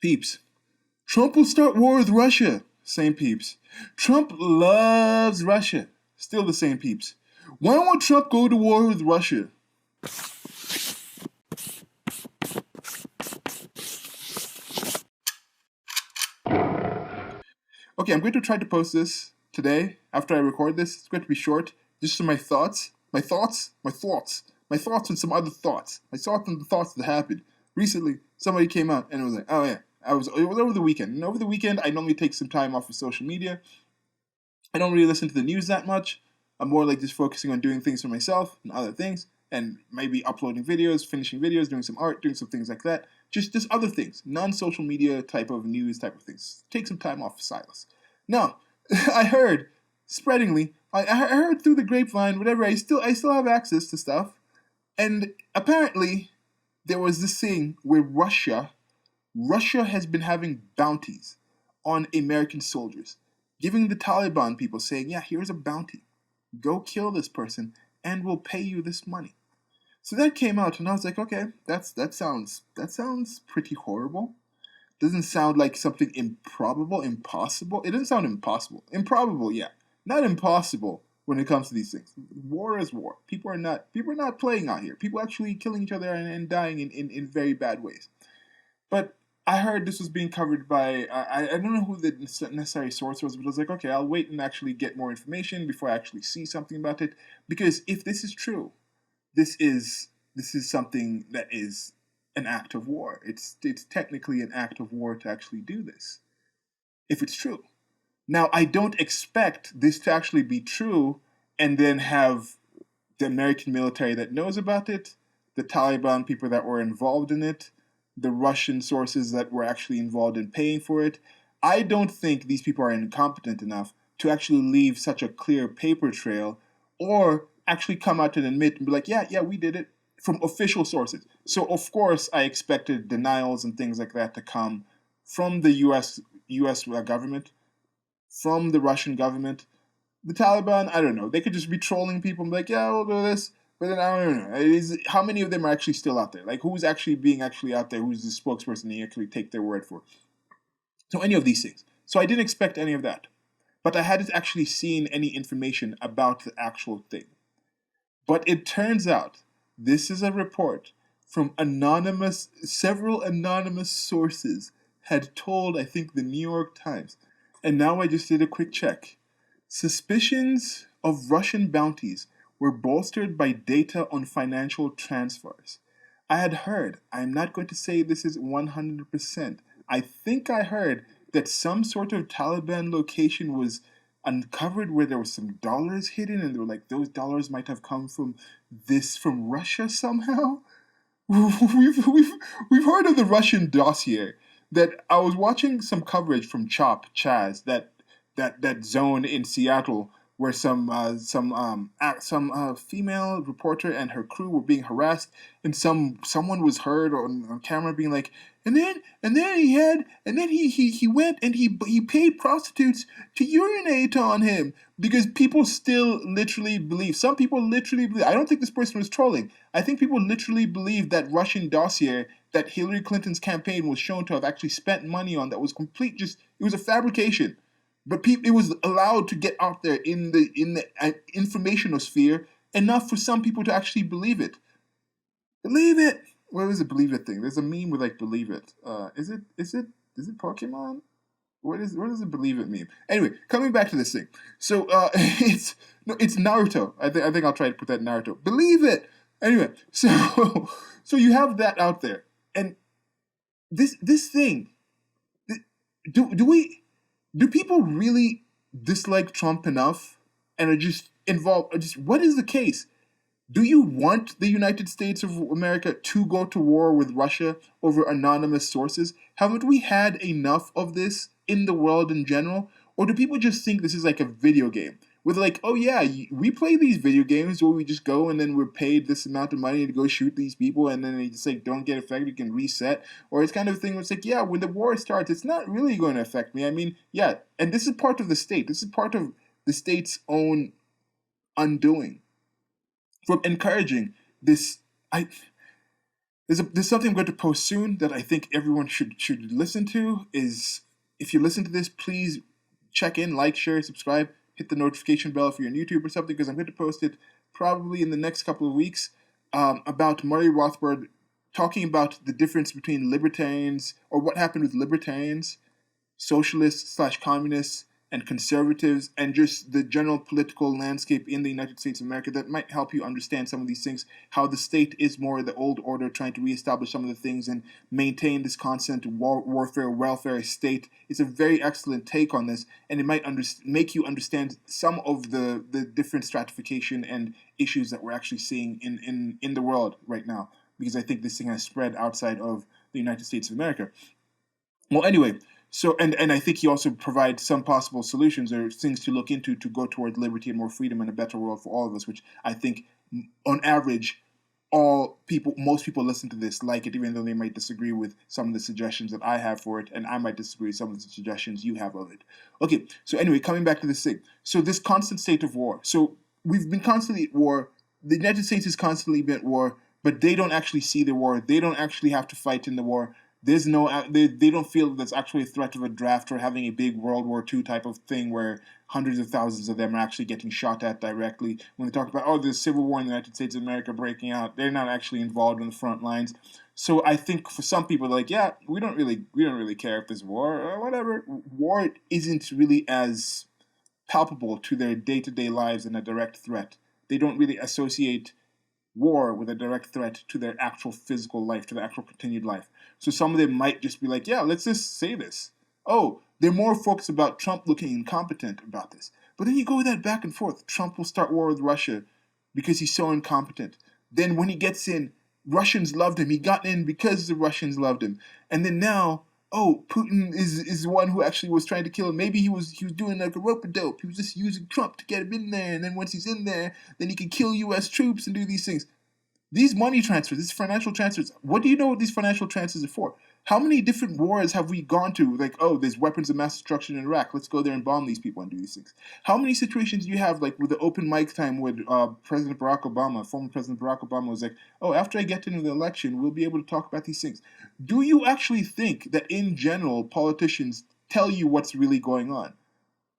Peeps. Trump will start war with Russia. Same peeps. Trump loves Russia. Still the same peeps. Why won't Trump go to war with Russia? Okay, I'm going to try to post this today after I record this. It's going to be short. Just some my thoughts. My thoughts and some other thoughts. My thoughts and the thoughts that happened. Recently, somebody came out and it was like, oh yeah, it was over the weekend. And over the weekend, I normally take some time off of social media. I don't really listen to the news that much. I'm more like just focusing on doing things for myself and other things, and maybe uploading videos, finishing videos, doing some art, doing some things like that. Just other things, non-social media type of news type of things. Take some time off, Silas. Now, I heard spreadingly. I heard through the grapevine, whatever. I still have access to stuff, and apparently there was this thing where Russia has been having bounties on American soldiers, giving the Taliban people saying, yeah, here's a bounty. Go kill this person and we'll pay you this money. So that came out and I was like, okay, that sounds pretty horrible. Doesn't sound like something impossible. It doesn't sound impossible. Improbable, yeah. Not impossible when it comes to these things. War is war. People are not playing out here. People actually killing each other and dying in very bad ways. But I heard this was being covered by, I don't know who the necessary source was, but I was like, okay, I'll wait and actually get more information before I actually see something about it. Because if this is true, this is something that is an act of war. It's technically an act of war to actually do this, if it's true. Now, I don't expect this to actually be true and then have the American military that knows about it, the Taliban people that were involved in it, the Russian sources that were actually involved in paying for it. I don't think these people are incompetent enough to actually leave such a clear paper trail or actually come out and admit and be like, yeah, we did it from official sources. So, of course, I expected denials and things like that to come from the U.S. government, from the Russian government. The Taliban, I don't know. They could just be trolling people and be like, yeah, we'll do this. But then I don't know. How many of them are actually still out there? Like, who's actually out there? Who's the spokesperson they actually take their word for? So any of these things. So I didn't expect any of that. But I hadn't actually seen any information about the actual thing. But it turns out this is a report from several anonymous sources had told, I think, the New York Times. And now I just did a quick check. Suspicions of Russian bounties were bolstered by data on financial transfers. I had heard, I'm not going to say this is 100%, I think I heard that some sort of Taliban location was uncovered where there was some dollars hidden and they were like, those dollars might have come from Russia somehow. we've heard of the Russian dossier. That I was watching some coverage from Chaz, that zone in Seattle where some female reporter and her crew were being harassed, and someone was heard on camera being like, and then he went and he paid prostitutes to urinate on him because people still literally believe. Some people literally believe. I don't think this person was trolling. I think people literally believe that Russian dossier that Hillary Clinton's campaign was shown to have actually spent money on that was it was a fabrication. But it was allowed to get out there in the informational sphere enough for some people to actually believe it. Believe it. What was the believe it thing? There's a meme with like believe it. Is it Pokemon? What is the believe it meme? Anyway, coming back to this thing. So it's Naruto. I think I'll try to put that in Naruto. Believe it. Anyway, so you have that out there, and this thing. Do people really dislike Trump enough and are just involved? What is the case? Do you want the United States of America to go to war with Russia over anonymous sources? Haven't we had enough of this in the world in general? Or do people just think this is like a video game? With like, oh yeah, we play these video games where we just go and then we're paid this amount of money to go shoot these people and then they just like don't get affected, you can reset. Or it's kind of a thing where it's like, yeah, when the war starts, it's not really going to affect me. I mean, yeah, and this is part of the state. This is part of the state's own undoing from encouraging this. There's something I'm going to post soon that I think everyone should listen to. Is if you listen to this, please check in, like, share, subscribe, hit the notification bell if you're on YouTube or something, because I'm going to post it probably in the next couple of weeks, about Murray Rothbard talking about the difference between libertarians, or what happened with libertarians, socialists slash communists, and conservatives, and just the general political landscape in the United States of America, that might help you understand some of these things. How the state is more the old order, trying to reestablish some of the things and maintain this constant warfare, welfare state. It's a very excellent take on this, and it might make you understand some of the different stratification and issues that we're actually seeing in the world right now, because I think this thing has spread outside of the United States of America. Well, anyway, so and I think he also provides some possible solutions or things to look into to go toward liberty and more freedom and a better world for all of us, which I think, on average, most people listen to this like it, even though they might disagree with some of the suggestions that I have for it, and I might disagree with some of the suggestions you have of it. Okay, so anyway, coming back to this thing. So this constant state of war. So we've been constantly at war. The United States has constantly been at war, but they don't actually see the war. They don't actually have to fight in the war. There's no, they don't feel that there's actually a threat of a draft or having a big World War II type of thing where hundreds of thousands of them are actually getting shot at directly. When they talk about, oh, there's civil war in the United States of America breaking out, they're not actually involved in the front lines. So I think for some people, they're like, yeah, we don't really care if there's war or whatever. War isn't really as palpable to their day-to-day lives and a direct threat. They don't really associate war with a direct threat to their actual physical life, to their actual continued life. So some of them might just be like, yeah, let's just say this. Oh, they're more focused about Trump looking incompetent about this. But then you go with that back and forth. Trump will start war with Russia because he's so incompetent. Then when he gets in, Russians loved him. He got in because the Russians loved him. And then now, oh, Putin is the one who actually was trying to kill him. Maybe he was doing like a rope-a-dope. He was just using Trump to get him in there. And then once he's in there, then he can kill U.S. troops and do these things. These money transfers, these financial transfers, what do you know what these financial transfers are for? How many different wars have we gone to? Like, oh, there's weapons of mass destruction in Iraq. Let's go there and bomb these people and do these things. How many situations do you have, like, with the open mic time with President Barack Obama, former President Barack Obama was like, oh, after I get into the election, we'll be able to talk about these things. Do you actually think that, in general, politicians tell you what's really going on?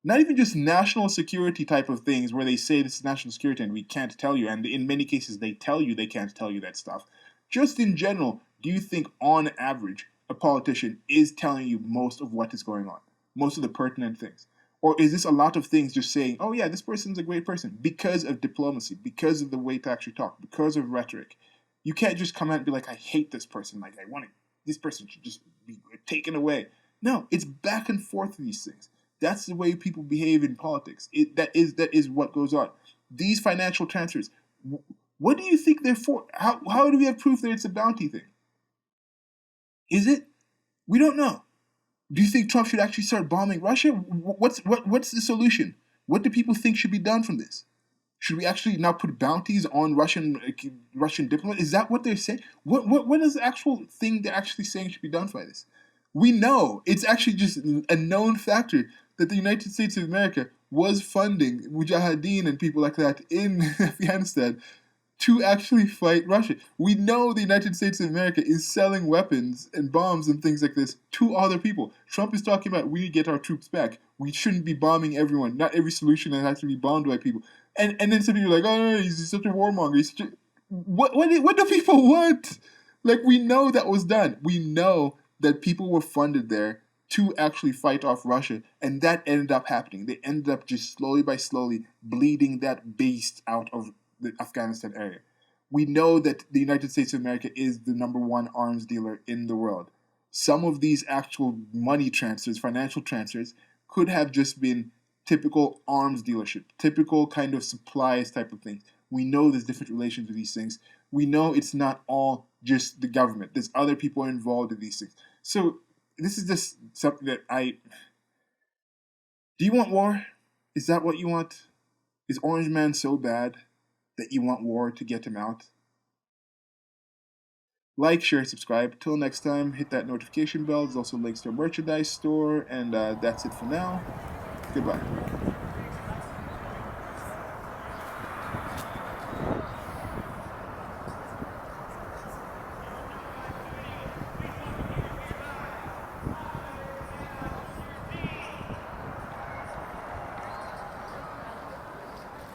Not even just national security type of things where they say this is national security and we can't tell you, and in many cases they tell you they can't tell you that stuff. Just in general, do you think on average a politician is telling you most of what is going on, most of the pertinent things? Or is this a lot of things just saying, oh yeah, this person's a great person because of diplomacy, because of the way to actually talk, because of rhetoric? You can't just come out and be like, I hate this person, like this person should just be taken away. No, it's back and forth these things. That's the way people behave in politics. That is what goes on. These financial transfers, what do you think they're for? How do we have proof that it's a bounty thing? Is it? We don't know. Do you think Trump should actually start bombing Russia? What's the solution? What do people think should be done from this? Should we actually now put bounties on Russian diplomats? Is that what they're saying? What is the actual thing they're actually saying should be done by this? We know it's actually just a known factor that the United States of America was funding Mujahideen and people like that in Afghanistan to actually fight Russia. We know the United States of America is selling weapons and bombs and things like this to other people. Trump is talking about we need to get our troops back. We shouldn't be bombing everyone. Not every solution has to be bombed by people. And then some people are like, oh, no, he's such a warmonger. He's such a... What do people want? Like, we know that was done. We know that people were funded there to actually fight off Russia, and that ended up happening. They ended up just slowly by slowly bleeding that beast out of the Afghanistan area. We know that the United States of America is the #1 arms dealer in the world. Some of these actual money transfers, financial transfers, could have just been typical arms dealership, typical kind of supplies type of things. We know there's different relations with these things. We know it's not all just the government. There's other people involved in these things. So this is just something that do you want war? Is that what you want? Is Orange Man so bad that you want war to get him out? Like, share, subscribe. Till next time, hit that notification bell. There's also links to our merchandise store, and that's it for now. Goodbye.